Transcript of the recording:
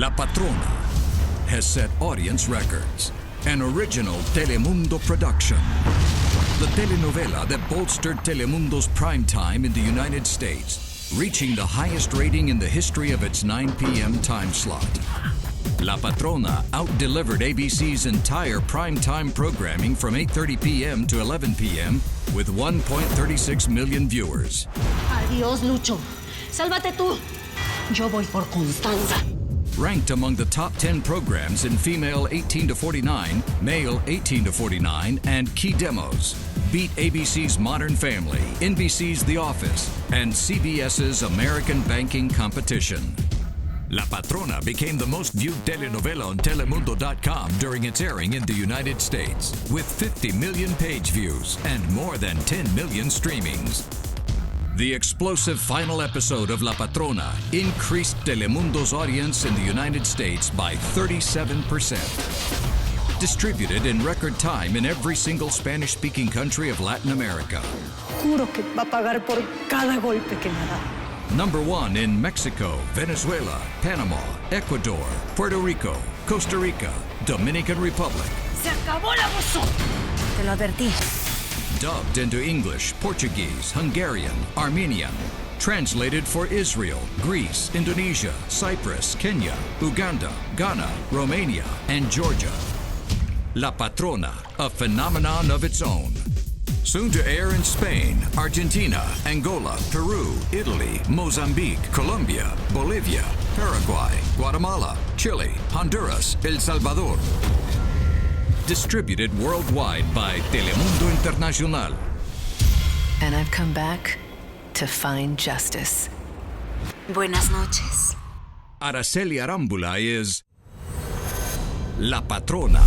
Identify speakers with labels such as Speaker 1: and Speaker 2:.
Speaker 1: La Patrona has set audience records. An original Telemundo production. The telenovela that bolstered Telemundo's prime time in the United States, reaching the highest rating in the history of its 9 p.m. time slot. La Patrona out-delivered ABC's entire primetime programming from 8:30 p.m. to 11 p.m. with 1.36 million viewers.
Speaker 2: Adiós, Lucho. Sálvate tú. Yo voy por Constanza.
Speaker 1: Ranked among the top 10 programs in female 18 to 49, male 18 to 49, and key demos. Beat ABC's Modern Family, NBC's The Office, and CBS's American Banking Competition. La Patrona became the most viewed telenovela on Telemundo.com during its airing in the United States, with 50 million page views and more than 10 million streamings. The explosive final episode of La Patrona increased Telemundo's audience in the United States by 37%. Distributed in record time in every single Spanish-speaking country of Latin America.
Speaker 2: Juro que va a pagar por cada golpe que me da.
Speaker 1: Number 1 in Mexico, Venezuela, Panama, Ecuador, Puerto Rico, Costa Rica, Dominican Republic.
Speaker 2: ¡Se acabó el abuso! Te lo advertí.
Speaker 1: Dubbed into English, Portuguese, Hungarian, Armenian. Translated for Israel, Greece, Indonesia, Cyprus, Kenya, Uganda, Ghana, Romania, and Georgia. La Patrona, a phenomenon of its own. Soon to air in Spain, Argentina, Angola, Peru, Italy, Mozambique, Colombia, Bolivia, Paraguay, Guatemala, Chile, Honduras, El Salvador. Distributed worldwide by Telemundo Internacional.
Speaker 3: And I've come back to find justice.
Speaker 4: Buenas noches.
Speaker 1: Araceli Arámbula is La Patrona.